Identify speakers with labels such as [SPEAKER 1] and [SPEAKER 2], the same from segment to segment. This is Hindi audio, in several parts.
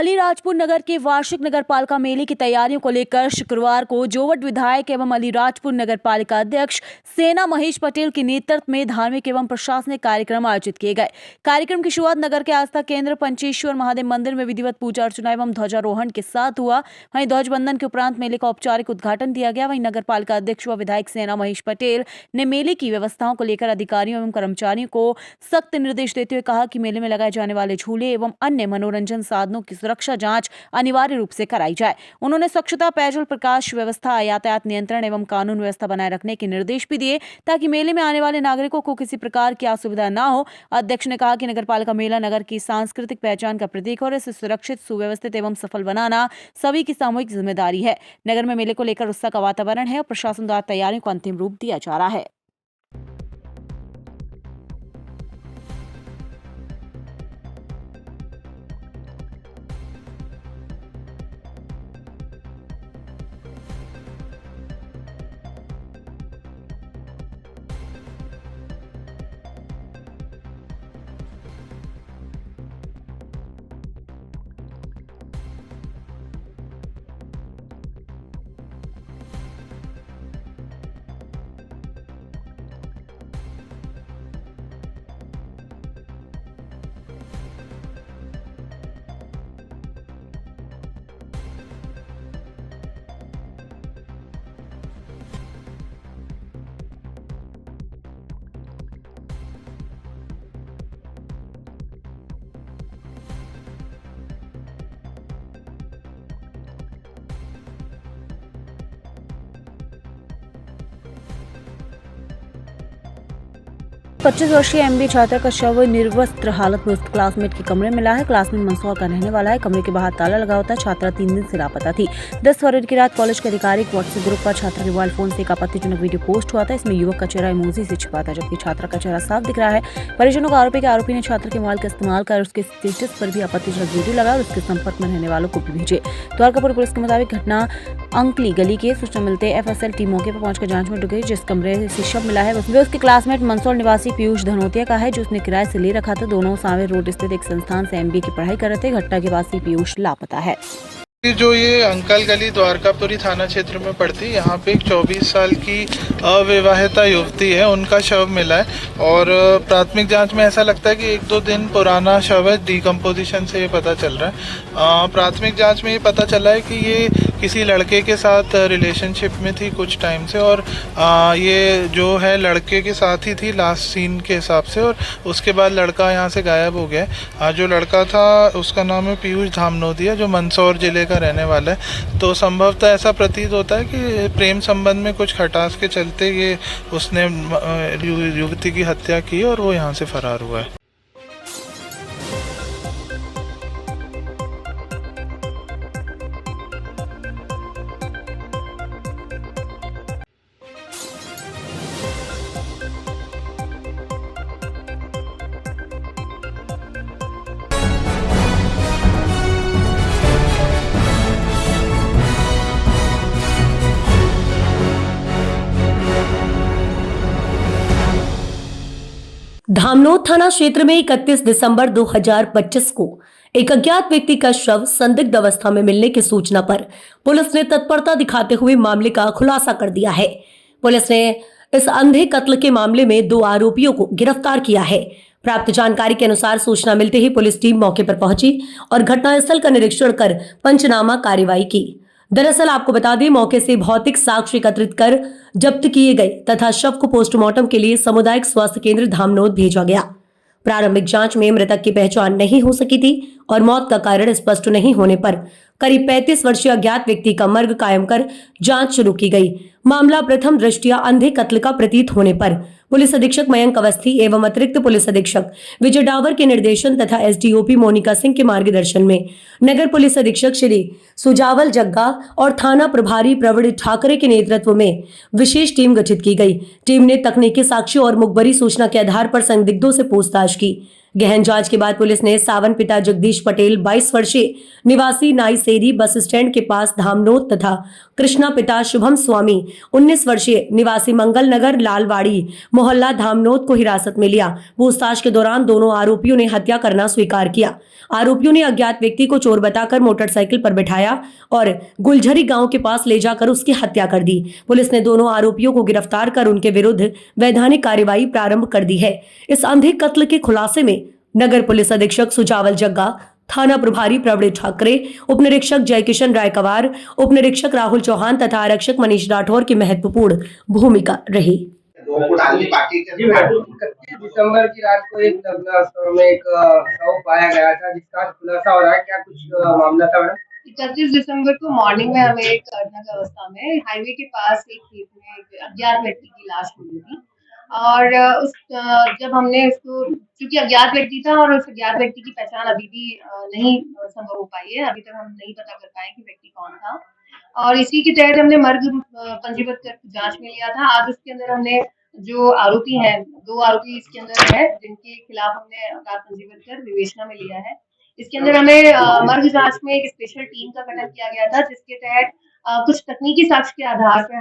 [SPEAKER 1] अलीराजपुर नगर के वार्षिक नगर पालिका मेले की तैयारियों को लेकर शुक्रवार को जोवट विधायक एवं अलीराजपुर नगर पालिका अध्यक्ष सेना महेश पटेल के नेतृत्व में धार्मिक एवं प्रशासनिक कार्यक्रम आयोजित किए गए। कार्यक्रम की शुरुआत नगर के आस्था केंद्र पंचेश्वर महादेव मंदिर में विधिवत पूजा अर्चना एवं ध्वजारोहण के साथ हुआ। वहीं ध्वजबंधन के उपरांत मेले का औपचारिक उद्घाटन किया गया। वहीं नगर पालिका अध्यक्ष व विधायक सेना महेश पटेल ने मेले की व्यवस्थाओं को लेकर अधिकारियों एवं कर्मचारियों को सख्त निर्देश देते हुए कहा कि मेले में लगाए जाने वाले झूले एवं अन्य मनोरंजन साधनों की सुरक्षा जांच अनिवार्य रूप से कराई जाए। उन्होंने स्वच्छता, पेयजल, प्रकाश व्यवस्था, यातायात नियंत्रण एवं कानून व्यवस्था बनाए रखने के निर्देश भी दिए ताकि मेले में आने वाले नागरिकों को किसी प्रकार की असुविधा न हो। अध्यक्ष ने कहा कि नगर पालिका मेला नगर की सांस्कृतिक पहचान का प्रतीक और इसे सुरक्षित, सुव्यवस्थित एवं सफल बनाना सभी की सामूहिक जिम्मेदारी है। नगर में मेले को लेकर उत्साह का वातावरण है और प्रशासन द्वारा तैयारियों को अंतिम रूप दिया जा रहा है। 25 वर्षीय एमबीए छात्र का शव निर्वस्त्र हालत में उस क्लासमेट के कमरे में मिला है। क्लासमेट मंदसौर का रहने वाला है। कमरे के बाहर ताला लगा होता। छात्रा 3 दिन से लापता थी। 10 फरवरी की रात कॉलेज के आधिकारिक व्हाट्सएप ग्रुप पर छात्रा के मोबाइल फोन से एक आपत्तिजनक वीडियो पोस्ट हुआ था। इसमें युवक का चेहरा इमोजी से छिपा था, जबकि छात्रा का चेहरा साफ दिख रहा है। परिजनों का आरोप है कि आरोपी ने छात्र के मोबाइल का इस्तेमाल कर उसके स्टेटस पर भी आपत्तिजनक वीडियो लगा और उसके संपर्क में रहने वालों को भी भेजे। द्वारकापुर पुलिस के मुताबिक घटना अंकली गली की सूचना मिलते एफएसएल टीम मौके पर पहुंचकर जांच में जुट गई। जिस कमरे से शव मिला है वे उसके क्लासमेट मंदसौर निवासी पीयूष धनोतिया का है, जो उसने किराए से ले रखा था। दोनों सावेर रोड स्थित एक संस्थान से एमबीए की पढ़ाई कर रहे थे। घटना के बाद से पीयूष लापता है।
[SPEAKER 2] जो ये अंकल गली द्वारकापुरी थाना क्षेत्र में पड़ती है, यहाँ पे एक 24 साल की अविवाहिता युवती है, उनका शव मिला है और प्राथमिक जांच में ऐसा लगता है कि 1-2 दिन पुराना शव है। डिकम्पोजिशन से ये पता चल रहा है। प्राथमिक जांच में ये पता चला है कि ये किसी लड़के के साथ रिलेशनशिप में थी कुछ टाइम से और ये जो है लड़के के साथ ही थी लास्ट सीन के हिसाब से, और उसके बाद लड़का यहाँ से गायब हो गया। जो लड़का था उसका नाम है पीयूष धामनोदिया, जो मंदसौर जिले का रहने वाला है। तो संभवतः ऐसा प्रतीत होता है कि प्रेम संबंध में कुछ खटास के चलते ये उसने युवती की हत्या की और वो यहाँ से फरार हुआ है।
[SPEAKER 3] धामनोद थाना क्षेत्र में 31 दिसंबर 2025 को एक अज्ञात व्यक्ति का शव संदिग्ध अवस्था में मिलने की सूचना पर पुलिस ने तत्परता दिखाते हुए मामले का खुलासा कर दिया है। पुलिस ने इस अंधे कत्ल के मामले में 2 आरोपियों को गिरफ्तार किया है। प्राप्त जानकारी के अनुसार सूचना मिलते ही पुलिस टीम मौके पर पहुंची और घटनास्थल का निरीक्षण कर पंचनामा कार्रवाई की। दरअसल आपको बता दें, मौके से भौतिक साक्ष्य एकत्रित कर जब्त किए गए तथा शव को पोस्टमार्टम के लिए सामुदायिक स्वास्थ्य केंद्र धामनोद भेजा गया। प्रारंभिक जांच में मृतक की पहचान नहीं हो सकी थी और मौत का कारण स्पष्ट नहीं होने पर करीब 35 वर्षीय अज्ञात व्यक्ति का मर्ग कायम कर जांच शुरू की गई। मामला प्रथम दृष्टया अंधे कत्ल का प्रतीत होने पर पुलिस अधीक्षक मयंक अवस्थी एवं अतिरिक्त पुलिस अधीक्षक विजय डावर के निर्देशन तथा एसडीओपी मोनिका सिंह के मार्गदर्शन में नगर पुलिस अधीक्षक श्री सुजावल जग्गा और थाना प्रभारी प्रवीण ठाकरे के नेतृत्व में विशेष टीम गठित की गई। टीम ने तकनीकी साक्ष्य और मुखबरी सूचना के आधार पर संदिग्धों से पूछताछ की। गहन जांच के बाद पुलिस ने सावन पिता जगदीश पटेल 22 वर्षीय निवासी नाईसेरी बस स्टैंड के पास धामनोद तथा कृष्णा पिता शुभम स्वामी 19 वर्षीय निवासी मंगल नगर लालवाड़ी मोहल्ला धामनोद को हिरासत में लिया। पूछताछ के दौरान दोनों आरोपियों ने हत्या करना स्वीकार किया। आरोपियों ने अज्ञात व्यक्ति को चोर बताकर मोटरसाइकिल पर बिठाया और गुलझरी गांव के पास ले जाकर उसकी हत्या कर दी। पुलिस ने दोनों आरोपियों को गिरफ्तार कर उनके विरुद्ध वैधानिक कार्यवाही प्रारंभ कर दी है। इस अंधे कत्ल के खुलासे में नगर पुलिस अधीक्षक सुजावल जग्गा, थाना प्रभारी प्रवीण ठाकरे, उप निरीक्षक जयकिशन रायकवार, उप निरीक्षक राहुल चौहान तथा आरक्षक मनीष राठौर की महत्वपूर्ण भूमिका रही।
[SPEAKER 4] 31 दिसंबर की रात को एक नगला स्टोर में एक शव पाया गया था, जिसका खुलासा हो रहा है। क्या कुछ मामला था मैडम?
[SPEAKER 5] 31 दिसंबर को मॉर्निंग में हमें एक अर्धनग्न अवस्था में हाईवे के पास एक खेत में एक अज्ञात व्यक्ति की लाश मिली थी। और जब हमने उसको, क्योंकि अज्ञात व्यक्ति था और उस अज्ञात व्यक्ति की पहचान अभी भी नहीं संभव हो पाई है, अभी तक हम नहीं पता कर पाए कि व्यक्ति कौन था। और इसी के तहत हमने मर्ग पंजीबद्ध कर जांच में लिया था। आज उसके अंदर हमने जो आरोपी हैं, 2 आरोपी इसके अंदर है, जिनके खिलाफ हमने अपराध पंजीबद्ध कर विवेचना में लिया है। इसके अंदर हमें मर्ग जांच में एक स्पेशल टीम का गठन किया गया था, जिसके तहत कुछ तकनीकी साक्ष्य के आधार पर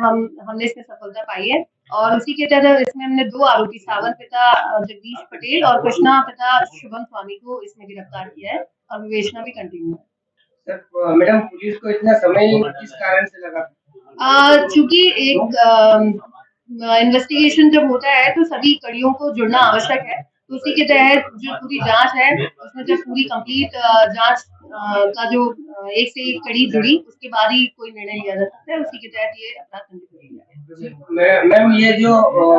[SPEAKER 5] हमने इसमें सफलता पाई है। और उसी के तहत इसमें हमने 2 आरोपी सावन पिता जगदीश पटेल और कृष्णा पिता शुभम स्वामी को इसमें गिरफ्तार किया है और विवेचना भी कंटिन्यू है।
[SPEAKER 4] सर मैडम, पुलिस को इतना समय किस कारण से लगा?
[SPEAKER 5] चूंकि एक इन्वेस्टिगेशन जब होता है तो सभी कड़ियों को जुड़ना आवश्यक है। तो उसी के तहत जो पूरी जांच है, उसमें जब पूरी कंप्लीट जांच का जो एक से एक कड़ी जुड़ी, उसके बाद ही कोई निर्णय लिया जा सकता है। उसी के तहत ये अपराध पंजीबद्ध किया है।
[SPEAKER 4] मैम, ये जो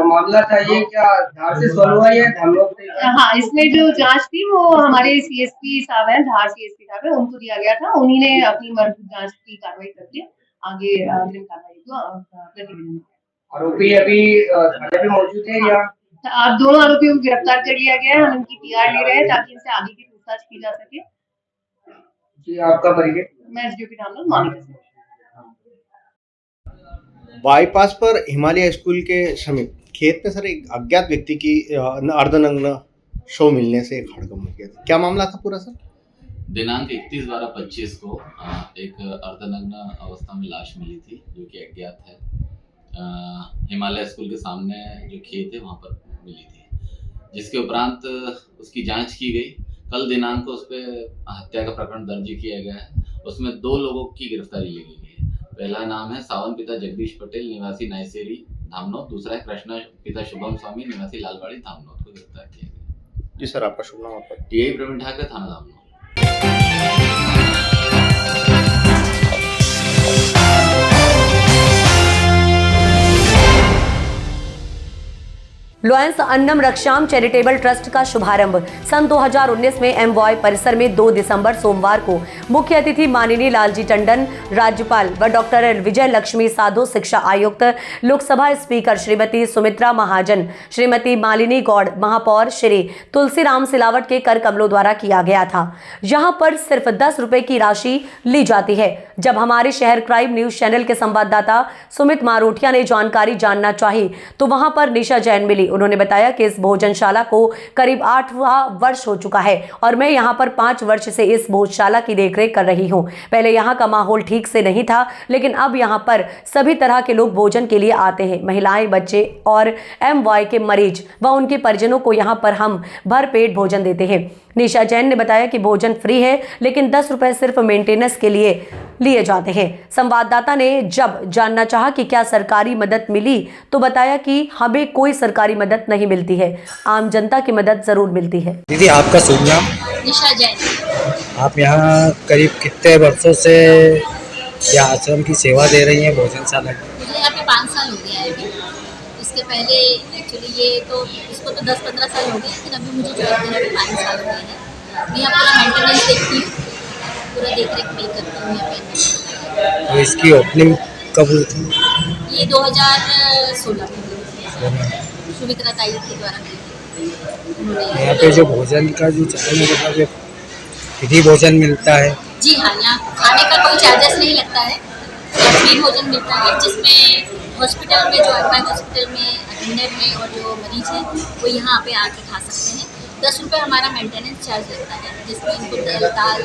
[SPEAKER 4] मामला था, ये क्या धार से सॉल्व हुआ है? धामनोद से?
[SPEAKER 5] हाँ, इसमें जो जांच थी वो हमारे सीएसपी साहब हैं, धार सीएसपी साहब हैं, उनको दिया गया था। उन्हीं ने अपनी मर्ग जांच की कार्रवाई करके आगे अग्रिम कार्रवाई को प्रतिवेदन।
[SPEAKER 4] आरोपी अभी थाने पे मौजूद है या?
[SPEAKER 5] आप दोनों आरोपियों को गिरफ्तार कर लिया गया है। हम इनकी पीआर ले रहे हैं ताकि इनसे आगे की पूछताछ की जा सके।
[SPEAKER 4] जी, आपका परिचय?
[SPEAKER 5] मैं एसडीओपी धामनोद मोनिका सिंह।
[SPEAKER 6] बाईपास पर हिमालय स्कूल के समीप खेत में सर एक अज्ञात व्यक्ति की अर्धनग्न शव मिलने से एक हड़कंप मच गया था। क्या मामला था पूरा सर?
[SPEAKER 7] दिनांक 31/12/25 को एक अर्धनग्न अवस्था में लाश मिली थी, जो कि अज्ञात है। हिमालय स्कूल के सामने जो खेत है वहाँ पर मिली थी, जिसके उपरांत उसकी जांच की गई। कल दिनांक को उस पर हत्या का प्रकरण दर्ज किया गया है। उसमें 2 लोगों की गिरफ्तारी ली गई है। पहला नाम है सावन पिता जगदीश पटेल निवासी नाईसेरी धामनोद, दूसरा है कृष्णा पिता शुभम स्वामी निवासी लालवाड़ी धामनोद को गिरफ्तार किया गया।
[SPEAKER 6] जी सर, आपका शुभ नाम? आपका?
[SPEAKER 7] यही प्रवीण ठाकरे, थाना धामनोद।
[SPEAKER 3] लॉयंस अन्नम रक्षाम चैरिटेबल ट्रस्ट का शुभारंभ सन 2019 में एमवॉय परिसर में 2 दिसंबर सोमवार को मुख्य अतिथि माननीय लालजी टंडन, राज्यपाल व डॉक्टर विजय लक्ष्मी साधो, शिक्षा आयुक्त, लोकसभा स्पीकर श्रीमती सुमित्रा महाजन, श्रीमती मालिनी गौड़, महापौर श्री तुलसीराम सिलावट के कर कमलों द्वारा किया गया था। यहाँ पर सिर्फ 10 रुपए की राशि ली जाती है। जब हमारे शहर क्राइम न्यूज चैनल के संवाददाता सुमित मारोठिया ने जानकारी जानना चाही तो वहाँ पर निशा जैन मिली। उन्होंने बताया कि इस भोजनशाला को करीब 8वां वर्ष हो चुका है और मैं यहाँ पर 5 वर्ष से इस भोजशाला की देखरेख कर रही हूँ। पहले यहाँ का माहौल ठीक से नहीं था, लेकिन अब यहाँ पर सभी तरह के लोग भोजन के लिए आते हैं। महिलाएं, बच्चे और एमवाई के मरीज व उनके परिजनों को यहाँ पर हम भरपेट भोजन देते हैं। निशा जैन ने बताया कि भोजन फ्री है, लेकिन 10 रुपए सिर्फ मेंटेनेंस के लिए जाते हैं। संवाददाता ने जब जानना चाहा कि क्या सरकारी मदद मिली तो बताया कि हमें कोई सरकारी मदद नहीं मिलती है, आम जनता की मदद जरूर मिलती है।
[SPEAKER 8] दीदी, आपका शुभ नाम?
[SPEAKER 9] निशा जैन।
[SPEAKER 8] आप यहाँ करीब कितने वर्षों से या आश्रम की सेवा दे रही हैं भोजनशाला की?
[SPEAKER 9] मुझे यहाँ पे 5 साल हो गया है अभी। इसके पहले एक्चुअली ये तो इसको तो 10-15 साल हो गए, लेकिन अभी मुझे ज्वाइन करने में 5 साल हो गए हैं। मैं यहाँ पूरा मेंटेनेंस देखती हूँ, पूरा देखरेख मैं करती हूँ यहाँ पे।
[SPEAKER 8] तो इसकी ओपनिंग कब हुई थी?
[SPEAKER 9] ये 2016 में सुमित्रा ताई के द्वारा।
[SPEAKER 8] यहाँ पे जो भोजन का जो चार्ज मतलब फ्री भोजन मिलता है?
[SPEAKER 9] जी हाँ, यहाँ खाने का कोई चार्जेस नहीं लगता है, फ्री भोजन मिलता है, जिसमें हॉस्पिटल में जो एमवाई हॉस्पिटल में अटेंडेंट में और जो मरीज हैं वो यहाँ पे आके खा सकते हैं। 10 रुपये हमारा मेंटेनेंस चार्ज लगता है, जिसमें इनको तेल, दाल,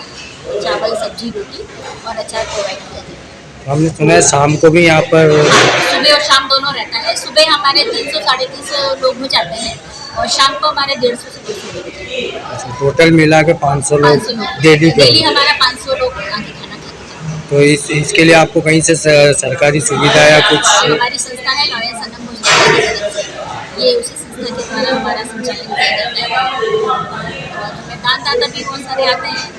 [SPEAKER 9] चावल, सब्जी, रोटी और अचार प्रोवाइड किया जाता है।
[SPEAKER 8] हमने सुना है शाम को भी यहाँ पर
[SPEAKER 9] सुबह और शाम दोनों रहता है। सुबह हमारे 300 साढ़े 300 लोग हो जाते हैं और शाम को हमारे 150 से 200 लोग होते हैं।
[SPEAKER 8] टोटल मिला के 500 लोग
[SPEAKER 9] 500 लोग
[SPEAKER 8] डेली
[SPEAKER 9] डेली हमारा 500 लोग आके खाना खाते हैं।
[SPEAKER 8] तो इसके लिए आपको कहीं से सरकारी सुविधा या कुछ?
[SPEAKER 9] हमारी संस्था है लॉयन संगम भोजनालय की तरफ से, ये उसी संस्था के द्वारा हमारा संचालन किया जाता है और हमें दानदाता भी बहुत सारे आते हैं।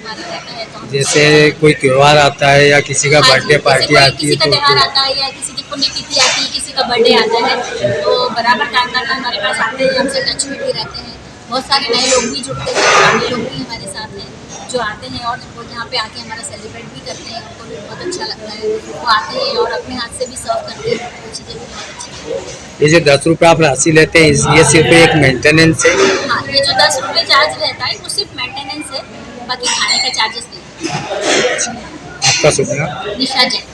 [SPEAKER 9] हमारा रहता है तो हम
[SPEAKER 8] जैसे कोई त्योहार आता है या किसी का
[SPEAKER 9] हाँ जी,
[SPEAKER 8] बर्थडे पार्टी आती
[SPEAKER 9] किसी
[SPEAKER 8] है
[SPEAKER 9] का
[SPEAKER 8] तो
[SPEAKER 9] त्योहार आता है या किसी की पुण्यतिथि आती है, किसी का बर्थडे आता है, तो बराबर दानदाता हमारे पास आते हैं, हमसे टच में भी रहते हैं। बहुत सारे नए लोग भी जुड़ते हैं, पुराने लोग भी हमारे साथ हैं जो आते हैं और वो यहाँ पे आके हमारा सेलिब्रेट भी करते हैं। उनको भी बहुत अच्छा लगता है, वो आते हैं और अपने हाथ से भी सर्व करते हैं, वो चीज़ें भी बहुत अच्छी लगती हैं।
[SPEAKER 8] ये जो 10 रुपये आप राशि लेते हैं ये सिर्फ एक मेंटेनेंस है?
[SPEAKER 9] हाँ, ये जो 10 रुपये चार्ज रहता है वो सिर्फ मेंटेनेंस है, बाकी खाने का चार्जेस नहीं।
[SPEAKER 8] आपका शुभ नाम?
[SPEAKER 9] निशा जैन।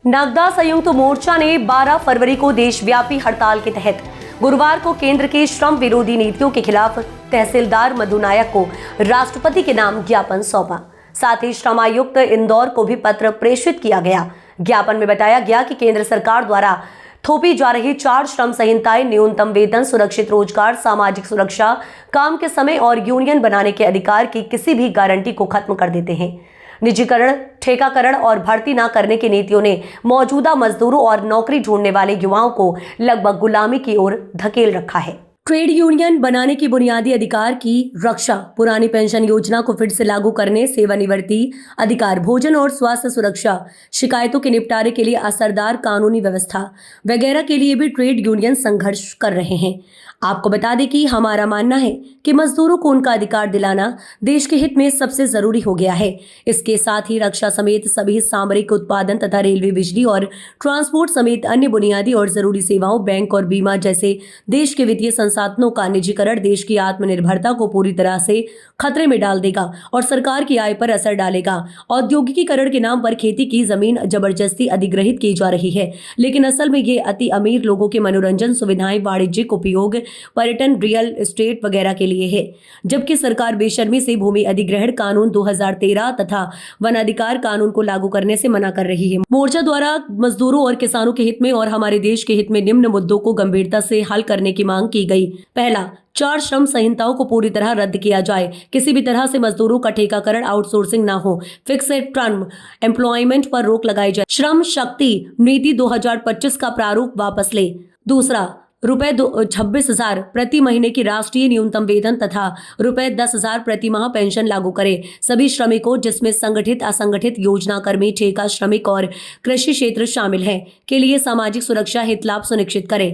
[SPEAKER 3] नागदा संयुक्त मोर्चा ने 12 फरवरी को देशव्यापी हड़ताल के तहत गुरुवार को केंद्र की श्रम विरोधी नीतियों के खिलाफ तहसीलदार मधु नायक को राष्ट्रपति के नाम ज्ञापन सौंपा। साथ ही श्रम आयुक्त इंदौर को भी पत्र प्रेषित किया गया। ज्ञापन में बताया गया कि केंद्र सरकार द्वारा थोपी जा रही 4 श्रम संहिताएं न्यूनतम वेतन, सुरक्षित रोजगार, सामाजिक सुरक्षा, काम के समय और यूनियन बनाने के अधिकार की किसी भी गारंटी को खत्म कर देते हैं। निजीकरण, ठेकाकरण और भर्ती न करने की नीतियों ने मौजूदा मजदूरों और नौकरी ढूंढने वाले युवाओं को लगभग गुलामी की ओर धकेल रखा है। ट्रेड यूनियन बनाने की बुनियादी अधिकार की रक्षा, पुरानी पेंशन योजना को फिर से लागू करने, सेवानिवृत्ति अधिकार, भोजन और स्वास्थ्य सुरक्षा, शिकायतों के निपटारे के लिए असरदार कानूनी व्यवस्था वगैरह के लिए भी ट्रेड यूनियन संघर्ष कर रहे हैं। आपको बता दें कि हमारा मानना है कि मजदूरों को उनका अधिकार दिलाना देश के हित में सबसे जरूरी हो गया है। इसके साथ ही रक्षा समेत सभी सामरिक उत्पादन तथा रेलवे, बिजली और ट्रांसपोर्ट समेत अन्य बुनियादी और जरूरी सेवाओं, बैंक और बीमा जैसे देश के वित्तीय संसाधनों का निजीकरण देश की आत्मनिर्भरता को पूरी तरह से खतरे में डाल देगा और सरकार की आय पर असर डालेगा। औद्योगिकीकरण के नाम पर खेती की जमीन जबरदस्ती अधिग्रहित की जा रही है, लेकिन असल में ये अति अमीर लोगों के मनोरंजन सुविधाएं, वाणिज्यिक उपयोग, पर्यटन, रियल एस्टेट वगैरह के लिए है। जबकि सरकार बेशर्मी से भूमि अधिग्रहण कानून 2013 तथा वन अधिकार कानून को लागू करने से मना कर रही है। मोर्चा द्वारा मजदूरों और किसानों के हित में और हमारे देश के हित में निम्न मुद्दों को गंभीरता से हल करने की मांग की गई। पहला, 4 श्रम संहिताओं को पूरी तरह रद्द किया जाए। किसी भी तरह से मजदूरों का ठेकाकरण, आउटसोर्सिंग ना हो। फिक्स्ड टर्म एम्प्लॉयमेंट पर रोक लगाई जाए। श्रम शक्ति नीति 2025 का प्रारूप वापस ले। दूसरा, ₹26,000 प्रति महीने की राष्ट्रीय न्यूनतम वेतन तथा ₹10,000 प्रति माह पेंशन लागू करे। सभी श्रमिकों, जिसमें संगठित, असंगठित, योजना कर्मी, ठेका श्रमिक और कृषि क्षेत्र शामिल हैं, के लिए सामाजिक सुरक्षा हित लाभ सुनिश्चित करे।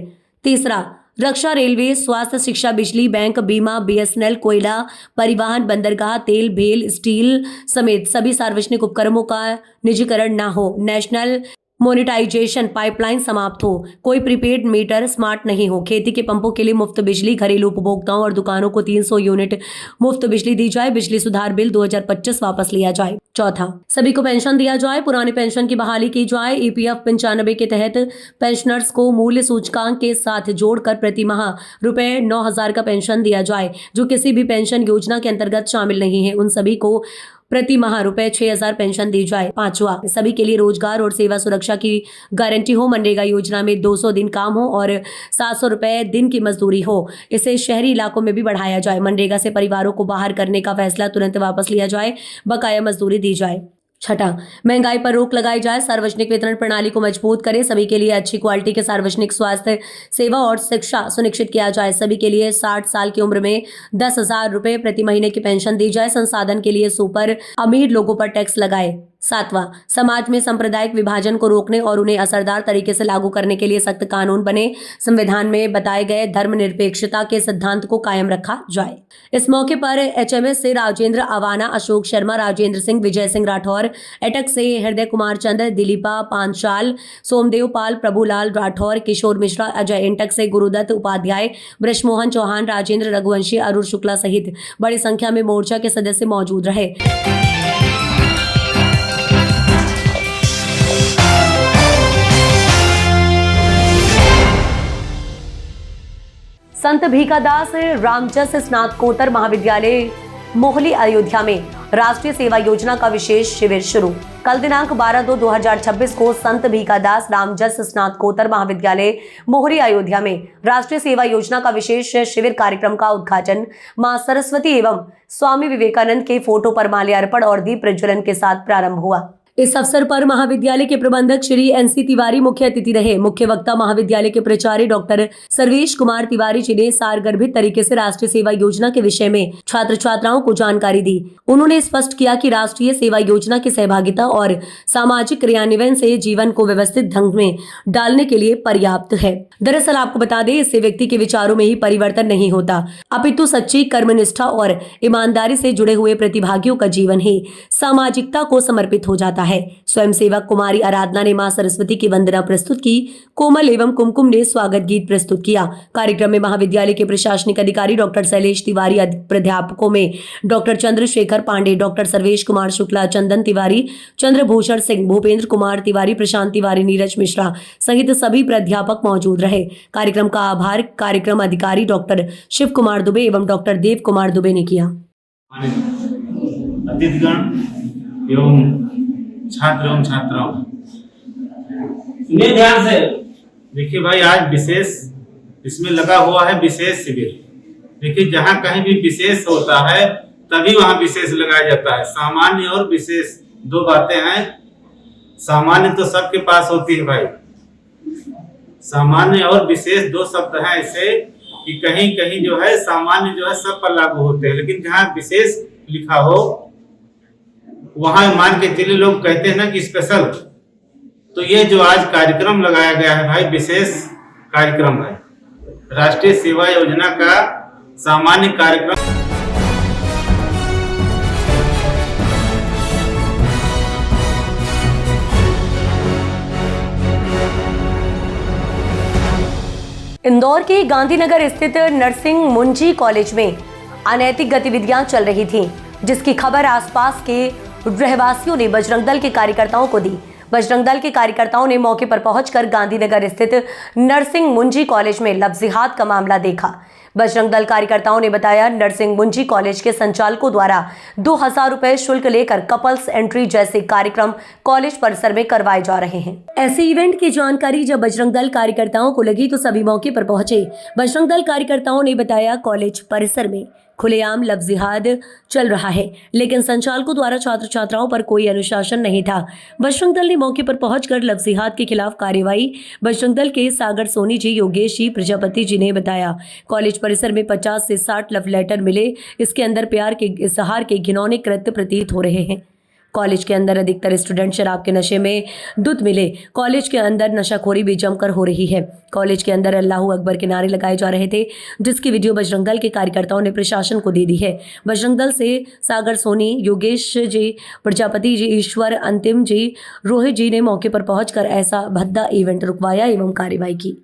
[SPEAKER 3] तीसरा, रक्षा, रेलवे, स्वास्थ्य, शिक्षा, बिजली, बैंक, बीमा, BSNL, कोयला, परिवहन, बंदरगाह, तेल, भेल, स्टील समेत सभी सार्वजनिक उपक्रमों का निजीकरण न हो। नेशनल मोनेटाइजेशन पाइपलाइन समाप्त हो। कोई प्रीपेड मीटर स्मार्ट नहीं हो। खेती के पंपों के लिए मुफ्त बिजली, घरेलू उपभोक्ताओं और दुकानों को 300 यूनिट मुफ्त बिजली दी जाए। बिजली सुधार बिल 2025 वापस लिया जाए। चौथा, सभी को पेंशन दिया जाए। पुरानी पेंशन की बहाली की जाए। EPF 95 के तहत पेंशनर्स को मूल्य सूचकांक के साथ जोड़कर प्रति माह ₹9,000 का पेंशन दिया जाए। जो किसी भी पेंशन योजना के अंतर्गत शामिल नहीं है, उन सभी को प्रति माह ₹6,000 पेंशन दी जाए। पांचवा, सभी के लिए रोजगार और सेवा सुरक्षा की गारंटी हो। मनरेगा योजना में 200 दिन काम हो और ₹700 दिन की मजदूरी हो। इसे शहरी इलाकों में भी बढ़ाया जाए। मनरेगा से परिवारों को बाहर करने का फैसला तुरंत वापस लिया जाए। बकाया मजदूरी दी जाए। छठा, महंगाई पर रोक लगाई जाए। सार्वजनिक वितरण प्रणाली को मजबूत करें। सभी के लिए अच्छी क्वालिटी के सार्वजनिक स्वास्थ्य सेवा और शिक्षा सुनिश्चित किया जाए। सभी के लिए 60 साल की उम्र में ₹10,000 प्रति महीने की पेंशन दी जाए। संसाधन के लिए सुपर अमीर लोगों पर टैक्स लगाए। सातवां, समाज में सांप्रदायिक विभाजन को रोकने और उन्हें असरदार तरीके से लागू करने के लिए सख्त कानून बने, संविधान में बताए गए धर्मनिरपेक्षता के सिद्धांत को कायम रखा जाए। इस मौके पर एचएमएस से राजेंद्र अवाना, अशोक शर्मा, राजेंद्र सिंह, विजय सिंह राठौर, एटक से हृदय कुमार चंद्र, दिलीपा पांचाल, सोमदेव पाल, प्रभुलाल राठौर, किशोर मिश्रा, अजय इंटक से गुरुदत्त उपाध्याय, ब्रजमोहन चौहान, राजेंद्र रघुवंशी, अरुण शुक्ला सहित बड़ी संख्या में मोर्चा के सदस्य मौजूद रहे। संत भीखादास रामजस स्नातकोत्तर महाविद्यालय मोहली अयोध्या में राष्ट्रीय सेवा योजना का विशेष शिविर शुरू। कल दिनांक 12/2/2026 को संत भीखादास रामजस स्नातकोत्तर महाविद्यालय मोहरी अयोध्या में राष्ट्रीय सेवा योजना का विशेष शिविर कार्यक्रम का उद्घाटन मां सरस्वती एवं स्वामी विवेकानंद के फोटो पर माल्यार्पण और दीप प्रज्वलन के साथ प्रारंभ हुआ। इस अवसर पर महाविद्यालय के प्रबंधक श्री एनसी तिवारी मुख्य अतिथि रहे। मुख्य वक्ता महाविद्यालय के प्राचार्य डॉक्टर सर्वेश कुमार तिवारी जी ने सारगर्भित तरीके से राष्ट्रीय सेवा योजना के विषय में छात्र छात्राओं को जानकारी दी। उन्होंने स्पष्ट किया कि राष्ट्रीय सेवा योजना की सहभागिता और सामाजिक क्रियान्वयन से जीवन को व्यवस्थित ढंग में डालने के लिए पर्याप्त है। दरअसल आपको बता दें, इससे व्यक्ति के विचारों में ही परिवर्तन नहीं होता, अपितु सच्ची कर्मनिष्ठा और ईमानदारी से जुड़े हुए प्रतिभागियों का जीवन ही सामाजिकता को समर्पित हो जाता है। स्वयं सेवक कुमारी आराधना ने मां सरस्वती की वंदना प्रस्तुत की। कोमल एवं कुमकुम ने स्वागत गीत प्रस्तुत किया। कार्यक्रम में महाविद्यालय के प्रशासनिक अधिकारी डॉक्टर शैलेश तिवारी, प्राध्यापकों में डॉक्टर चंद्रशेखर पांडे, डॉक्टर सर्वेश कुमार शुक्ला, चंदन तिवारी, चंद्रभूषण सिंह, भूपेंद्र कुमार तिवारी, प्रशांत तिवारी, नीरज मिश्रा सहित सभी प्राध्यापक मौजूद रहे। कार्यक्रम का आभार कार्यक्रम अधिकारी डॉक्टर शिव कुमार दुबे एवं डॉक्टर देव कुमार दुबे ने किया।
[SPEAKER 10] अतिथिगण एवं छात्र एवं छात्राओं, सुनिए ध्यान से। देखिए भाई, आज विशेष इसमें लगा हुआ है विशेष शिविर। देखिए, जहाँ कहीं भी विशेष होता है तभी वहाँ विशेष लगाया जाता है। सामान्य और विशेष दो बातें हैं। सामान्य तो सबके पास होती है भाई, सामान्य और विशेष दो शब्द हैं ऐसे कि कहीं कहीं जो है सामान्य जो है सब पर लागू होते हैं, लेकिन जहाँ विशेष लिखा हो वहां मान के चलिए लोग कहते हैं ना कि स्पेशल। तो ये जो आज कार्यक्रम लगाया गया है भाई, विशेष कार्यक्रम है। राष्ट्रीय सेवा योजना का सामान्य कार्यक्रम।
[SPEAKER 3] इंदौर के गांधीनगर स्थित नरसिंह मुंजी कॉलेज में अनैतिक गतिविधियां चल रही थीं, जिसकी खबर आसपास के रहवासियों ने बजरंग दल के कार्यकर्ताओं को दी। बजरंग दल के कार्यकर्ताओं ने मौके पर पहुंचकर गांधीनगर स्थित नरसिंह मुंजी कॉलेज में लफ्जिहात का मामला देखा। बजरंग दल कार्यकर्ताओं ने बताया, नरसिंह मुंजी कॉलेज के संचालकों द्वारा 2000 रुपए शुल्क लेकर कपल्स एंट्री जैसे कार्यक्रम कॉलेज परिसर में करवाए जा रहे हैं। ऐसे इवेंट की जानकारी जब बजरंग दल कार्यकर्ताओं को लगी तो सभी मौके पर पहुंचे। बजरंग दल कार्यकर्ताओं ने बताया, कॉलेज परिसर में खुलेआम लफ्जिहाद चल रहा है, लेकिन संचालकों द्वारा छात्र छात्राओं पर कोई अनुशासन नहीं था। बजरंग दल ने मौके पर पहुंचकर लफ्जिहाद के खिलाफ कार्रवाई। बजरंग दल के सागर सोनी जी, योगेश जी, प्रजापति जी ने बताया, कॉलेज परिसर में 50 से 60 लव लेटर मिले। इसके अंदर प्यार के इजहार के घिनौने कृत्य प्रतीत हो रहे हैं। कॉलेज के अंदर अधिकतर स्टूडेंट शराब के नशे में धुत मिले। कॉलेज के अंदर नशाखोरी भी जमकर हो रही है। कॉलेज के अंदर अल्लाहू अकबर के नारे लगाए जा रहे थे, जिसकी वीडियो बजरंग दल के कार्यकर्ताओं ने प्रशासन को दे दी है। बजरंग दल से सागर सोनी, योगेश जी, प्रजापति जी, ईश्वर, अंतिम जी, रोहित जी ने मौके पर पहुंचकर ऐसा भद्दा इवेंट रुकवाया एवं कार्रवाई की।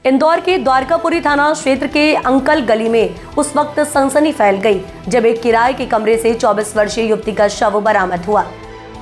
[SPEAKER 3] इंदौर के द्वारकापुरी थाना क्षेत्र के अंकल गली में उस वक्त सनसनी फैल गई जब एक किराए के कमरे से 24 वर्षीय युवती का शव बरामद हुआ।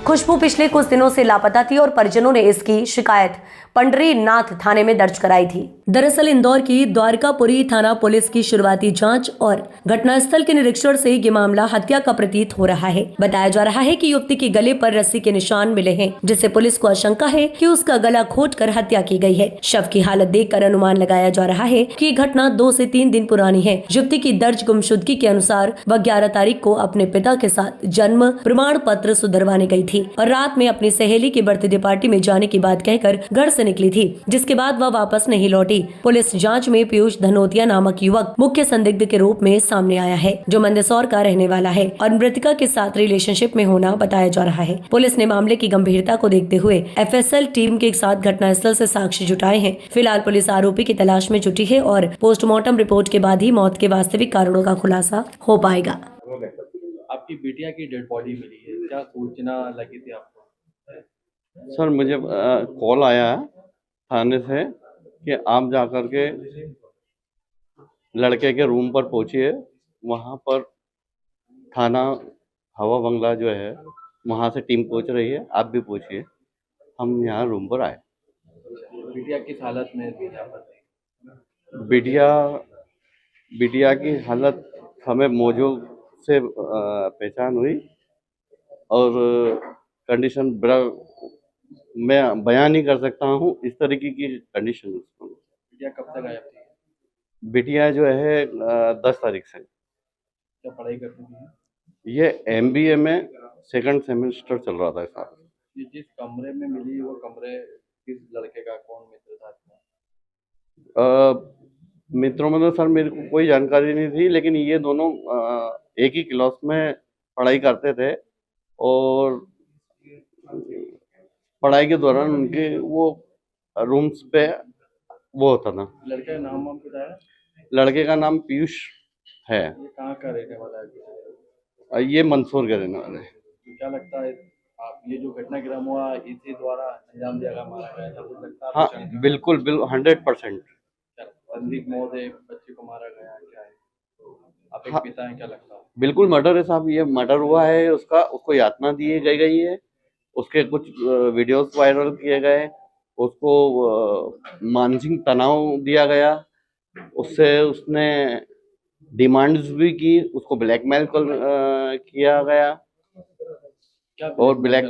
[SPEAKER 3] खुशबू पिछले कुछ दिनों से लापता थी और परिजनों ने इसकी शिकायत पंडरीनाथ थाने में दर्ज कराई थी। दरअसल इंदौर की द्वारकापुरी थाना पुलिस की शुरुआती जांच और घटनास्थल के निरीक्षण से ये मामला हत्या का प्रतीत हो रहा है। बताया जा रहा है कि युवती के गले पर रस्सी के निशान मिले हैं, जिससे पुलिस को आशंका है कि उसका गला घोंटकर हत्या की गई है। शव की हालत देखकर अनुमान लगाया जा रहा है कि घटना 2 से 3 दिन पुरानी है। युवती की दर्ज गुमशुदगी के अनुसार वह 11 तारीख को अपने पिता के साथ जन्म प्रमाण पत्र सुधरवाने गई थी और रात में अपनी सहेली की बर्थडे पार्टी में जाने की बात कहकर घर से निकली थी, जिसके बाद वह वापस नहीं लौटी। पुलिस जांच में पीयूष धनोतिया नामक युवक मुख्य संदिग्ध के रूप में सामने आया है, जो मंदसौर का रहने वाला है और मृतका के साथ रिलेशनशिप में होना बताया जा रहा है। पुलिस ने मामले की गंभीरता को देखते हुए FSL टीम के साथ घटनास्थल से साक्ष्य जुटाए हैं। फिलहाल पुलिस आरोपी की तलाश में जुटी है और पोस्टमार्टम रिपोर्ट के बाद ही मौत के वास्तविक कारणों का खुलासा हो पाएगा।
[SPEAKER 11] आपकी बिटिया की डेड बॉडी मिली है, क्या सूचना लगी थी आपको?
[SPEAKER 12] सर मुझे कॉल आया है थाने से कि आप जाकर के लड़के के रूम पर पहुंचिए। वहां पर थाना हवा बंगला जो है वहां से टीम पहुंच रही है, आप भी पहुंचिए। हम यहाँ रूम पर आए।
[SPEAKER 11] बिटिया किस हालत में थी यहाँ पर?
[SPEAKER 12] बिटिया की हालत हमें मौजूद से पहचान हुई और कंडीशन बड़ा मैं बयान नहीं कर सकता हूँ, इस तरीके की कंडीशन।
[SPEAKER 11] बिटिया कब तक गायब थी?
[SPEAKER 12] बिटिया जो है 10 तारीख से।
[SPEAKER 11] क्या पढ़ाई करती थी?
[SPEAKER 12] ये MBA में 2nd सेमेस्टर चल रहा था साहब।
[SPEAKER 11] ये जिस कमरे में मिली वो कमरे किस लड़के का, कौन मित्र था?
[SPEAKER 12] मित्रों में तो सर मेरे को कोई जानकारी नहीं थी, लेकिन ये दोनों एक ही क्लास में पढ़ाई करते थे और पढ़ाई के दौरान उनके वो रूम्स पे वो होता था।
[SPEAKER 11] लड़के का नाम आपको बताया?
[SPEAKER 12] लड़के का नाम पीयूष है।
[SPEAKER 11] ये कहाँ का रहने वाला है?
[SPEAKER 12] ये मंदसौर के रहने वाले हैं।
[SPEAKER 11] क्या लगता है आप ये जो घटनाक्रम हुआ इसी द्वारा अंजाम दिया गया, मारा गया, कुछ लगता है?
[SPEAKER 12] हाँ बिल्कुल 100%।
[SPEAKER 11] संदिग्ध मौत है, बच्चे को मारा गया, क्या है? आप एक पिता हैं, क्या लगता है?
[SPEAKER 12] बिल्कुल मर्डर है साहब, ये मर्डर हुआ है। उसको यातना दी गई है, उसके कुछ वीडियोस वायरल किए गए, उसको मानसिक तनाव दिया गया, उससे उसने डिमांड्स भी की, उसको ब्लैकमेल किया गया।
[SPEAKER 11] क्या
[SPEAKER 12] और ब्लैक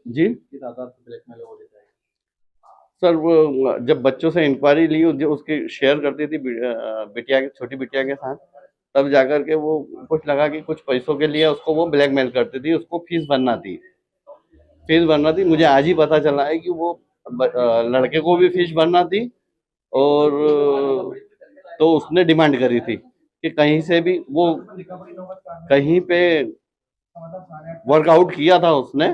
[SPEAKER 12] जी
[SPEAKER 11] किस आधार पर ब्लैकमेल हो रहा है?
[SPEAKER 12] सर वो जब बच्चों से इंक्वायरी ली, जो उसकी शेयर करती थी बिटिया के, छोटी बिटिया के साथ, तब जाकर के वो कुछ लगा कि कुछ पैसों के लिए उसको वो ब्लैकमेल करती थी। उसको फीस भरना थी। मुझे आज ही पता चला है कि वो लड़के को भी फीस भरना थी और तो उसने डिमांड करी थी कि कहीं से भी वो कहीं पे वर्कआउट किया था उसने,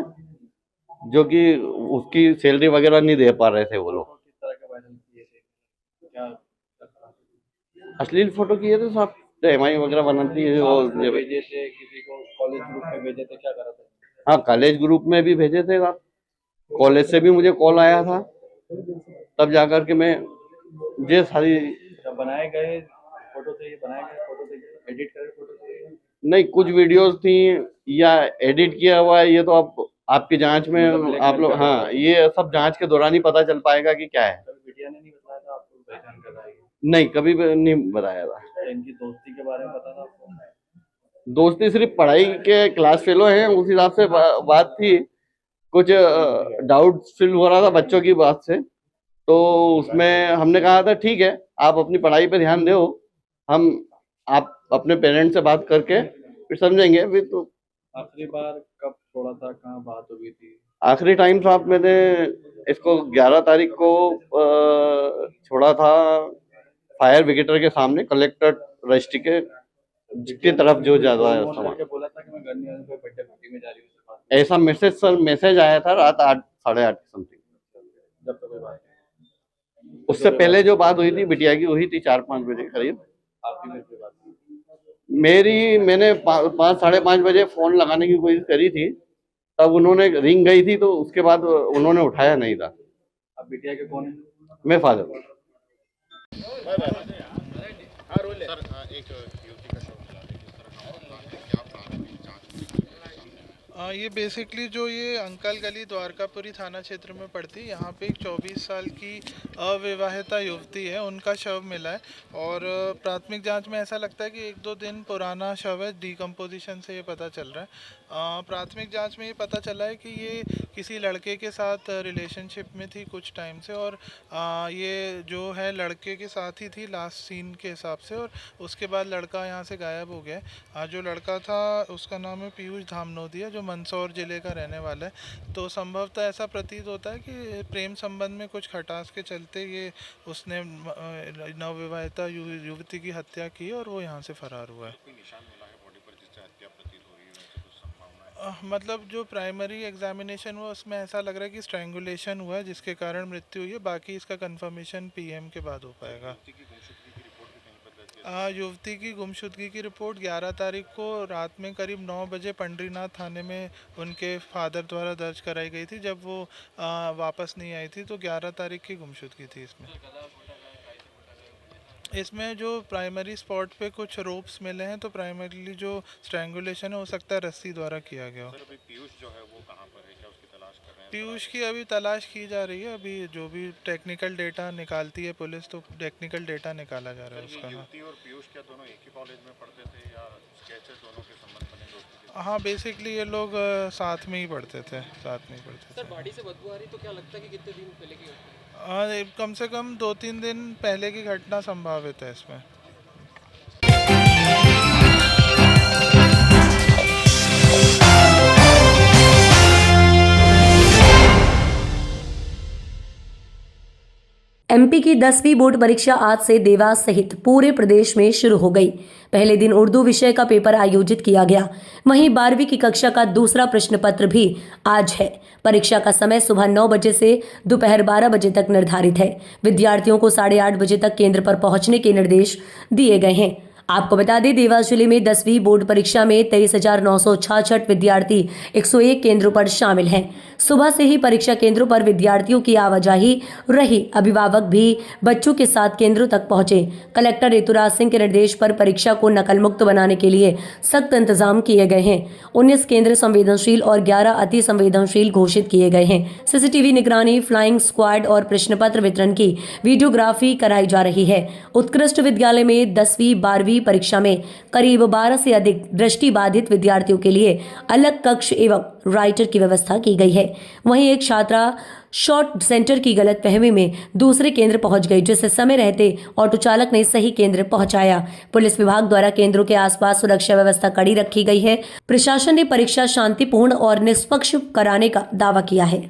[SPEAKER 12] जो कि उसकी सैलरी वगैरह नहीं दे पा रहे थे वो लोग।
[SPEAKER 11] किस तरह के वायरल किए थे? क्या
[SPEAKER 12] अश्लील फोटो किए थे साहब, MI वगैरह बनाती है वो।
[SPEAKER 11] भेजे थे किसी को, कॉलेज ग्रुप में भेजे थे, क्या करा था?
[SPEAKER 12] हाँ कॉलेज ग्रुप में भी भेजे थे साहब। कॉलेज से भी मुझे कॉल आया था, तब जाकर के मैं ये सारी
[SPEAKER 11] बनाए गए फोटो थे, एडिट करे फोटो थे?
[SPEAKER 12] नहीं, कुछ वीडियोस थी या एडिट किया हुआ है, ये तो आपकी जांच में आप लोग, हाँ ये सब जांच के दौरान ही पता चल पाएगा कि क्या है।
[SPEAKER 11] बिटिया ने नहीं बताया था आपको पहचान कर रहा है?
[SPEAKER 12] नहीं, कभी भी नहीं बताया था।
[SPEAKER 11] इनकी दोस्ती के बारे में पता था आपको?
[SPEAKER 12] दोस्ती सिर्फ पढ़ाई के क्लास फेलो हैं, उस हिसाब से बात थी। कुछ डाउट फील हो रहा था बच्चों की बात से, तो उसमें हमने कहा था ठीक है आप अपनी पढ़ाई पे ध्यान दो, आप अपने पेरेंट्स से बात करके फिर समझेंगे। फिर तो
[SPEAKER 11] आखिरी बार कब छोड़ा था, कहाँ बात हुई थी?
[SPEAKER 12] आखिरी टाइम साहब मैंने इसको 11 तारीख को छोड़ा था फायर ब्रिगेडर के सामने, कलेक्टर रजिस्ट्री के तरफ जो ज्यादा है
[SPEAKER 11] बोला था कि मैं घर नहीं आऊँ, कोई बर्थडे पार्टी में जा रही हूँ,
[SPEAKER 12] ऐसा मैसेज आया था रात 8 साढ़े 8 समथिंग।
[SPEAKER 11] जब तक कोई बात
[SPEAKER 12] उससे पहले जो बात हुई थी बिटिया की हुई थी 4-5 बजे करीब।
[SPEAKER 11] आपकी मेरे से बात
[SPEAKER 12] मैंने 5 साढ़े 5 बजे फोन लगाने की कोशिश करी थी, तब उन्होंने रिंग गई थी, तो उसके बाद उन्होंने उठाया नहीं था।
[SPEAKER 11] अब बिटिया के कौन है?
[SPEAKER 12] मैं फादर।
[SPEAKER 2] ये बेसिकली जो ये अंकल गली द्वारकापुरी थाना क्षेत्र में पड़ती है, यहाँ पे एक 24 साल की अविवाहिता युवती है, उनका शव मिला है। और प्राथमिक जांच में ऐसा लगता है कि 1-2 दिन पुराना शव है, डिकम्पोजिशन से ये पता चल रहा है। प्राथमिक जांच में ये पता चला है कि ये किसी लड़के के साथ रिलेशनशिप में थी कुछ टाइम से, और ये जो है लड़के के साथ ही थी लास्ट सीन के हिसाब से, और उसके बाद लड़का यहाँ से गायब हो गया। जो लड़का था उसका नाम है पीयूष धामनोदिया, जो मंदसौर ज़िले का रहने वाला है। तो संभवतः ऐसा प्रतीत होता है कि प्रेम संबंध में कुछ खटास के चलते ये उसने नवविवाहिता युवती की हत्या की और वो यहाँ से फरार हुआ है। मतलब जो प्राइमरी एग्जामिनेशन हुआ उसमें ऐसा लग रहा है कि स्ट्रैंगुलेशन हुआ है जिसके कारण मृत्यु हुई है। बाकी इसका कंफर्मेशन पीएम के बाद हो पाएगा। युवती की गुमशुदगी की रिपोर्ट 11 तारीख को रात में करीब 9 बजे पंडरीनाथ थाने में उनके फादर द्वारा दर्ज कराई गई थी। जब वो वापस नहीं आई थी तो 11 तारीख की गुमशुदगी थी। इसमें जो प्राइमरी स्पॉट पे कुछ रोप्स मिले हैं, तो प्राइमरीली जो स्ट्रैंगुलेशन है हो सकता है रस्सी द्वारा किया गया हो।
[SPEAKER 13] पीयूष जो है वो कहाँ पर है, क्या उसकी तलाश कर रहे हैं?
[SPEAKER 2] पीयूष की अभी तलाश की जा रही है। अभी जो भी टेक्निकल डेटा निकालती है पुलिस, तो टेक्निकल डेटा निकाला जा रहा है उसका।
[SPEAKER 13] युवती और पीयूष क्या दोनों एक ही कॉलेज में पढ़ते थे या कैसे दोनों के संबंध बने दोस्ती के?
[SPEAKER 2] हाँ, बेसिकली ये लोग साथ में ही पढ़ते थे,
[SPEAKER 11] सर बॉडी से बदबू आ रही तो क्या लगता है कि कितने दिन पहले की?
[SPEAKER 2] कम से कम 2-3 दिन पहले की घटना संभावित है इसमें।
[SPEAKER 3] एमपी की 10वीं बोर्ड परीक्षा आज से देवास सहित पूरे प्रदेश में शुरू हो गई। पहले दिन उर्दू विषय का पेपर आयोजित किया गया। वहीं 12वीं की कक्षा का दूसरा प्रश्न पत्र भी आज है। परीक्षा का समय सुबह 9 बजे से दोपहर 12 बजे तक निर्धारित है। विद्यार्थियों को 8:30 बजे तक केंद्र पर पहुंचने के निर्देश दिए गए हैं। आपको बता दें, देवास जिले में 10वीं बोर्ड परीक्षा में 23,966 विद्यार्थी 101 केंद्रों पर शामिल हैं। सुबह से ही परीक्षा केंद्रों पर विद्यार्थियों की आवाजाही रही। अभिभावक भी बच्चों के साथ केंद्रों तक पहुंचे। कलेक्टर ऋतुराज सिंह के निर्देश पर परीक्षा को नकल मुक्त बनाने के लिए सख्त इंतजाम किए गए हैं। 19 केंद्र संवेदनशील और 11 अति संवेदनशील घोषित किए गए हैं। सीसीटीवी निगरानी, फ्लाइंग स्क्वाड और प्रश्न पत्र वितरण की वीडियोग्राफी कराई जा रही है। उत्कृष्ट विद्यालय में 10वीं 12वीं परीक्षा में करीब 12 से अधिक दृष्टिबाधित विद्यार्थियों के लिए अलग कक्ष एवं राइटर की व्यवस्था की गई है। वहीं एक छात्रा शॉर्ट सेंटर की गलतफहमी में दूसरे केंद्र पहुंच गई, जिसे समय रहते ऑटो चालक ने सही केंद्र पहुंचाया। पुलिस विभाग द्वारा केंद्रों के आसपास सुरक्षा व्यवस्था कड़ी रखी गई है। प्रशासन ने परीक्षा शांतिपूर्ण और निष्पक्ष कराने का दावा किया है।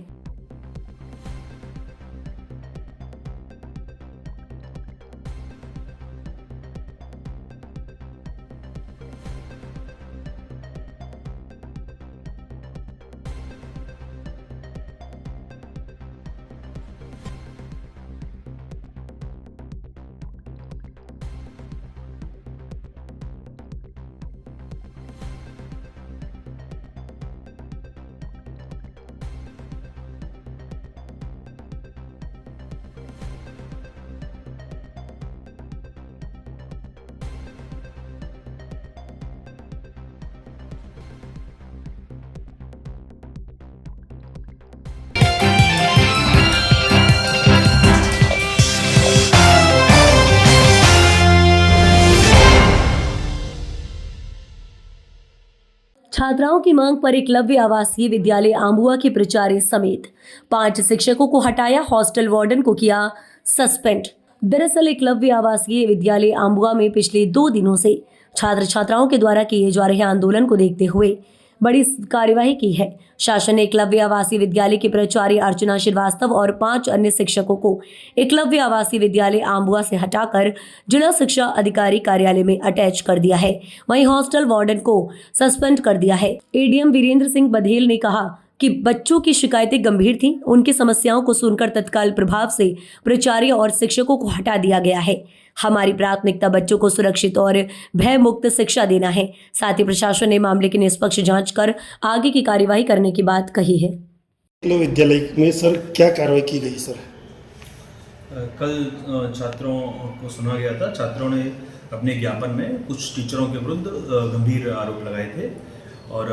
[SPEAKER 3] छात्राओं की मांग पर एकलव्य आवासीय विद्यालय आंबुआ के प्राचार्य समेत 5 शिक्षकों को हटाया। हॉस्टल वार्डन को किया सस्पेंड। दरअसल एकलव्य आवासीय विद्यालय आंबुआ में पिछले 2 दिनों से छात्र छात्राओं के द्वारा किए जा रहे आंदोलन को देखते हुए बड़ी कार्यवाही की है। शासन ने एकलव्य आवासीय विद्यालय के प्राचार्य अर्चना श्रीवास्तव और 5 अन्य शिक्षकों को एकलव्य आवासीय विद्यालय आंबुआ से हटाकर जिला शिक्षा अधिकारी कार्यालय में अटैच कर दिया है। वहीं हॉस्टल वार्डन को सस्पेंड कर दिया है। एडीएम वीरेंद्र सिंह बघेल ने कहा कि बच्चों की शिकायतें गंभीर थीं। उनकी समस्याओं को सुनकर तत्काल प्रभाव से प्राचार्य और शिक्षकों को हटा दिया गया है। हमारी प्राथमिकता बच्चों को सुरक्षित और भय मुक्त शिक्षा देना है। साथ ही प्रशासन ने मामले की निष्पक्ष जांच कर आगे की कार्यवाही करने की बात कही है।
[SPEAKER 14] विद्यालय में सर क्या कार्रवाई की गई सर? कल छात्रों को सुना गया था। छात्रों ने अपने ज्ञापन में कुछ टीचरों के विरुद्ध गंभीर आरोप लगाए थे और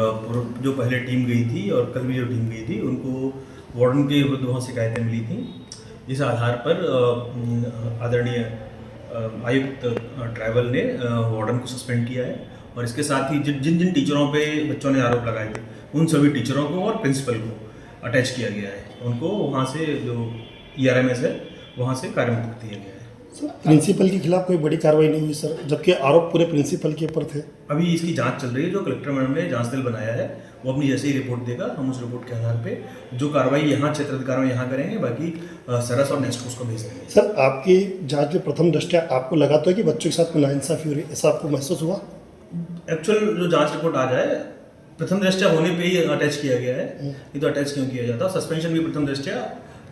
[SPEAKER 14] जो पहले टीम गई थी और कल भी जो टीम गई थी उनको वार्डन के विरुद्ध वहाँ शिकायतें मिली थी। इस आधार पर आदरणीय आयुक्त ट्रैवल ने वार्डन को सस्पेंड किया है और इसके साथ ही जिन जिन टीचरों पे बच्चों ने आरोप लगाए थे उन सभी टीचरों को और प्रिंसिपल को अटैच किया गया है। उनको वहाँ से जो ERMS है वहाँ से कार्यमुक्त किया गया है।
[SPEAKER 15] सर प्रिंसिपल के खिलाफ कोई बड़ी कार्रवाई नहीं हुई सर, जबकि आरोप पूरे प्रिंसिपल के ऊपर थे।
[SPEAKER 14] अभी इसकी जांच चल रही है। जो कलेक्टर मैडम ने जांच दल बनाया है वो अपनी जैसे ही रिपोर्ट देगा हम उस रिपोर्ट के आधार पे जो कार्रवाई यहाँ क्षेत्र अधिकारियों में यहाँ करेंगे, बाकी सरस और नेक्स्ट उसको भेज देंगे।
[SPEAKER 15] सर आपकी जांच में प्रथम दृष्टया आपको लगा तो है कि बच्चों के साथ में नाइंसाफी हो रही है, ऐसा आपको महसूस हुआ?
[SPEAKER 14] एक्चुअल जो जांच रिपोर्ट आ जाए, प्रथम दृष्टया होने पे ही अटैच किया गया है। ये तो अटैच क्यों किया जाता, सस्पेंशन भी प्रथम दृष्टया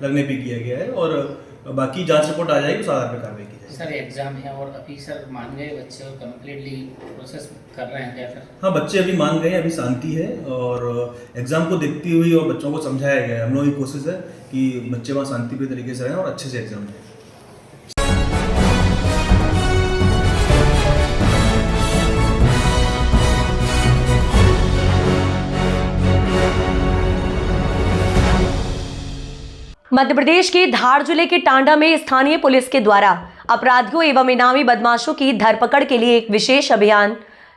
[SPEAKER 14] लगने पे किया गया है और बाकी जांच रिपोर्ट आ जाएगी उस आधार पर कार्रवाई की जाएगी।
[SPEAKER 16] सर एग्जाम है और अभी सर मान गए बच्चे और कम्प्लीटली प्रोसेस कर रहे हैं क्या सर?
[SPEAKER 14] हाँ, बच्चे अभी मान गए हैं, अभी शांति है और एग्जाम को देखती हुई और बच्चों को समझाया गया है। हम लोगों की कोशिश है कि बच्चे वहाँ शांतिप्रिय तरीके से रहें और अच्छे से एग्जाम दें।
[SPEAKER 3] मध्य प्रदेश के धार जिले के टांडा में स्थानीय पुलिस के द्वारा अपराधियों एवं इनामी बदमाशों की धरपकड़ के लिए एक विशेष अभियान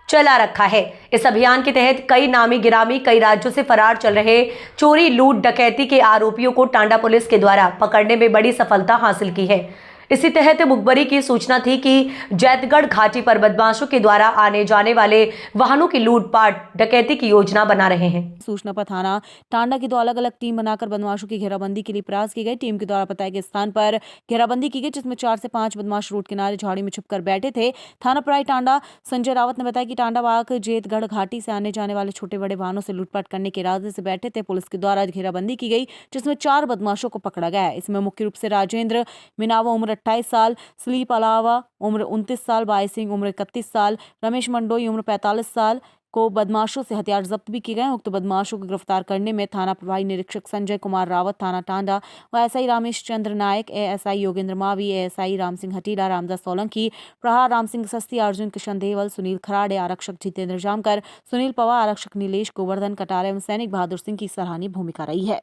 [SPEAKER 3] चला रखा है। इस अभियान के तहत कई नामी गिरामी कई राज्यों से फरार चल रहे चोरी लूट डकैती के आरोपियों को टांडा पुलिस के द्वारा पकड़ने में बड़ी सफलता हासिल की है। इसी तहत मुखबरी की सूचना थी कि जैतगढ़ घाटी पर बदमाशों के द्वारा आने जाने वाले वाहनों की लूटपाट डकैती की योजना बना रहे हैं।
[SPEAKER 1] सूचना पर थाना टांडा की 2 अलग-अलग टीम बनाकर बदमाशों की घेराबंदी के लिए प्रयास की गई। टीम के द्वारा बताए गए स्थान पर घेराबंदी की गई, जिसमें 4 से 5 बदमाश रोड किनारे झाड़ी में छुपकर बैठे थे। थाना प्रभारी टांडा संजय रावत ने बताया कि टांडा बाग जेतगढ़ घाटी से आने जाने वाले छोटे बड़े वाहनों से लूटपाट करने के इरादे से बैठे थे। पुलिस के द्वारा घेराबंदी की गई, जिसमें 4 बदमाशों को पकड़ा गया है। इसमें मुख्य रूप से राजेंद्र मिनावा उम्र 28 साल, स्लीप अलावा उम्र 29 साल, बाई सिंह उम्र 31 साल, रमेश मंडोई उम्र 45 साल को बदमाशों से हथियार जब्त भी किए गए। उक्त बदमाशों को गिरफ्तार करने में थाना प्रभारी निरीक्षक संजय कुमार रावत, थाना टांडा व SI रामेश चंद्र नायक, ASI योगेंद्र मावी, ASI राम सिंह हटीला, रामदास सोलंकी, प्रहार राम सिंह सस्ती, अर्जुन किशन देवल, सुनील खराड़े, आरक्षक जितेंद्र जामकर, सुनील पवार, आरक्षक नीलेश गोवर्धन कटारे एवं सैनिक बहादुर सिंह की सराहनीय भूमिका रही है।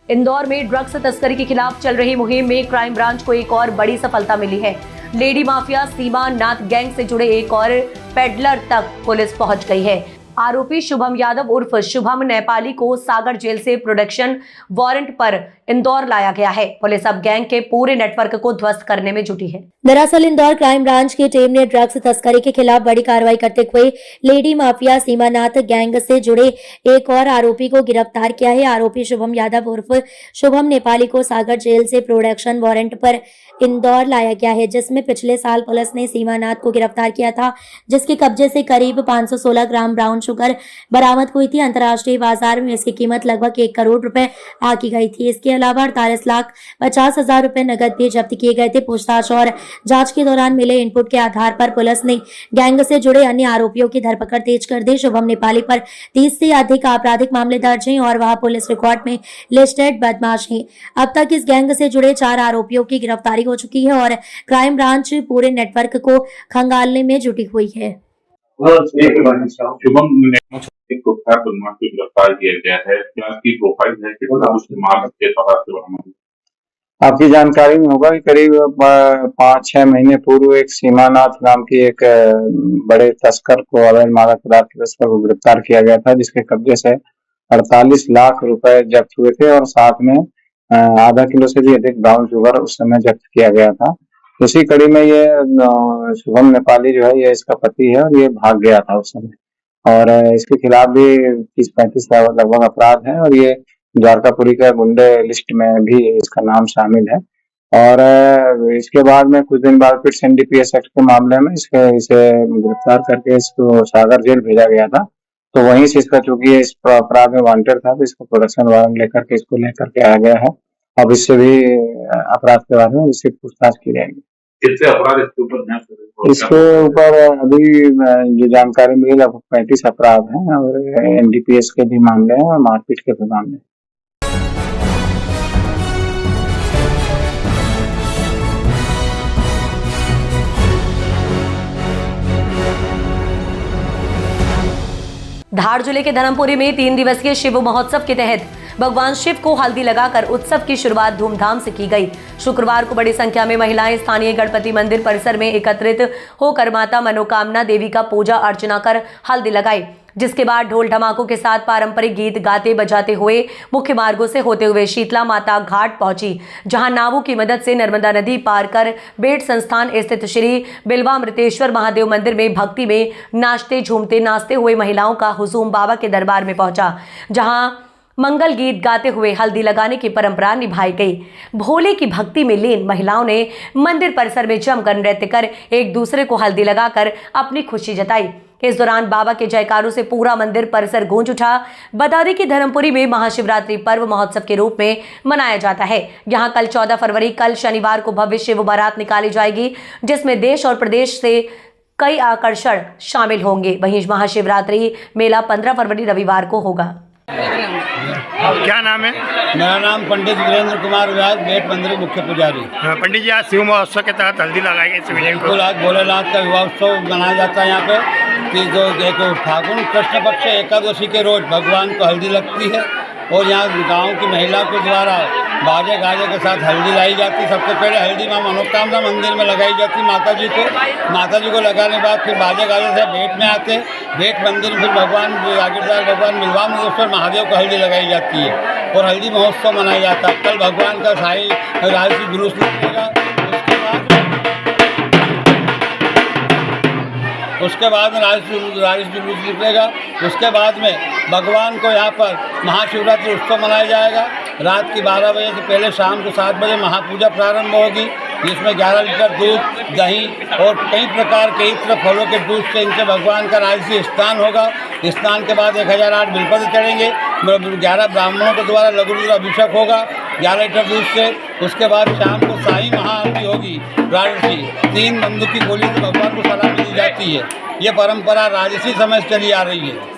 [SPEAKER 3] इंदौर में ड्रग्स तस्करी के खिलाफ चल रही मुहिम में क्राइम ब्रांच को एक और बड़ी सफलता मिली है। लेडी माफिया सीमा नाथ गैंग से जुड़े एक और पेडलर तक पुलिस पहुंच गई है। आरोपी शुभम यादव उर्फ शुभम नेपाली को सागर जेल से प्रोडक्शन वारंट पर इंदौर लाया गया है। पुलिस अब गैंग के पूरे नेटवर्क को ध्वस्त करने में जुटी है।
[SPEAKER 17] दरअसल इंदौर क्राइम ब्रांच की टीम ने ड्रग्स तस्करी के खिलाफ बड़ी कार्रवाई करते हुए लेडी माफिया सीमानाथ गैंग से जुड़े एक और आरोपी को गिरफ्तार किया है। आरोपी शुभम यादव उर्फ शुभम नेपाली को सागर जेल से प्रोडक्शन वारंट पर इंदौर लाया गया है, जिसमें पिछले साल पुलिस ने सीमानाथ को गिरफ्तार किया था, जिसके कब्जे से करीब 516 ग्राम ब्राउन शुगर बरामद हुई थी। अंतर्राष्ट्रीय बाजार में इसकी कीमत लगभग 1 करोड़ रुपए आकी गई थी। इसके अलावा 48,50,000 रुपए नकद भी जब्त किए गए थे। पूछताछ और जांच के दौरान मिले इनपुट के आधार पर पुलिस ने गैंग से जुड़े अन्य आरोपियों की धरपकड़ तेज कर दी। शुभम नेपाली पर 30 से अधिक आपराधिक मामले दर्ज हैं और वह पुलिस रिकॉर्ड में लिस्टेड बदमाश है। अब तक इस गैंग से जुड़े 4 आरोपियों की गिरफ्तारी हो चुकी है और क्राइम ब्रांच पूरे नेटवर्क को खंगालने में जुटी हुई है।
[SPEAKER 13] शुभम एक कुख्यात बदमाश को गिरफ्तार किया गया है। क्या इसकी प्रोफाइल है, कितना उसके माल के तहत से बरामद
[SPEAKER 18] आपकी जानकारी में होगा कि करीब 5-6 महीने पूर्व एक सीमानाथ नाम की एक बड़े तस्कर को, अवैध मादक पदार्थ के तस्कर को गिरफ्तार किया गया था, जिसके कब्जे से 48 लाख रुपए जब्त हुए थे और साथ में आधा किलो से भी अधिक ब्राउन शुगर उस समय जब्त किया गया था। उसी कड़ी में ये शुभम नेपाली जो है, ये इसका पति है और ये भाग गया था उस समय, और इसके खिलाफ भी 30-35 लगभग अपराध है और ये द्वारकापुरी के गुंडे लिस्ट में भी इसका नाम शामिल है। और इसके बाद में कुछ दिन बाद फिर एनडीपीएस एक्ट के मामले में इसे गिरफ्तार करके इसको सागर जेल भेजा गया था। तो वहीं से इसका, चूंकि इस अपराध में वांटेड था, तो इसको प्रोडक्शन वारंट लेकर के आया गया है। अब इससे भी अपराध के बारे में इससे पूछताछ की जाएगी।
[SPEAKER 13] कितने अपराध इसके ऊपर हैं?
[SPEAKER 18] इसके ऊपर अभी जो जानकारी मिली, लगभग 35 अपराध हैं और एनडीपीएस के भी मामले हैं और मारपीट के भी मामले हैं।
[SPEAKER 3] धार जिले के धर्मपुरी में 3 दिवसीय शिव महोत्सव के तहत भगवान शिव को हल्दी लगाकर उत्सव की शुरुआत धूमधाम से की गई। शुक्रवार को बड़ी संख्या में महिलाएं स्थानीय गणपति मंदिर परिसर में एकत्रित होकर माता मनोकामना देवी का पूजा अर्चना कर हल्दी लगाई, जिसके बाद ढोल ढमाकों के साथ पारंपरिक गीत गाते बजाते हुए मुख्य मार्गों से होते हुए शीतला माता घाट पहुंची, जहां नावों की मदद से नर्मदा नदी पार कर बेट संस्थान स्थित श्री बिल्वामृतेश्वर महादेव मंदिर में भक्ति में नाचते हुए महिलाओं का हुजूम बाबा के दरबार में पहुंचा, जहां मंगल गीत गाते हुए हल्दी लगाने की परंपरा निभाई गई। भोले की भक्ति में लीन महिलाओं ने मंदिर परिसर में जमकर नृत्य कर एक दूसरे को हल्दी लगाकर अपनी खुशी जताई। इस दौरान बाबा के जयकारों से पूरा मंदिर परिसर गूंज उठा। बता दें कि धर्मपुरी में महाशिवरात्रि पर्व महोत्सव के रूप में मनाया जाता है। यहां कल 14 फरवरी कल शनिवार को भव्य शिव बारात निकाली जाएगी, जिसमें देश और प्रदेश से कई आकर्षण शामिल होंगे। वहीं महाशिवरात्रि मेला 15 फरवरी रविवार को होगा।
[SPEAKER 19] क्या नाम है?
[SPEAKER 20] मेरा नाम पंडित वीरेंद्र कुमार व्यास, बेट मंदिर मुख्य पुजारी।
[SPEAKER 19] पंडित जी, आज शिव महोत्सव के तहत हल्दी लगाई गई।
[SPEAKER 20] बिल्कुल, आज भोलेनाथ का विवाह उत्सव मनाया जाता है यहाँ पे कि जो देखो फागुन कृष्ण पक्ष एकादशी के रोज भगवान को हल्दी लगती है और यहाँ गांव की महिला के द्वारा बाजे गाजे के साथ हल्दी लाई जाती है। सबसे पहले हल्दी माँ मनोकामना मंदिर में लगाई जाती है माता जी को लगाने के बाद फिर बाजे गाजे से भेंट में आते, भेंट मंदिर में फिर भगवान बिल्वामृतेश्वर महादेव को हल्दी लगाई जाती है और हल्दी महोत्सव मनाया जाता है। कल भगवान का शाही राजसी जुलूस निकलेगा। उसके बाद में राजसी जुलूस निकलेगा। उसके बाद में भगवान को यहाँ पर महाशिवरात्रि उत्सव मनाया जाएगा। रात की 12 बजे से पहले शाम को 7 बजे महापूजा प्रारंभ होगी, जिसमें 11 लीटर दूध, दही और कई प्रकार के इत्र फलों के दूध से इनसे भगवान का राजसी स्नान होगा। स्नान के बाद 1008 बिलपत्र चढ़ेंगे। 11 ब्राह्मणों के द्वारा लघु रुद्र अभिषेक होगा 11 लीटर दूध से। उसके बाद शाम को शाही महाआरती होगी राजसी। 3 बंदूक की गोली से भगवान को सलामी दी जाती है। ये परंपरा राजसी समय से चली आ रही है।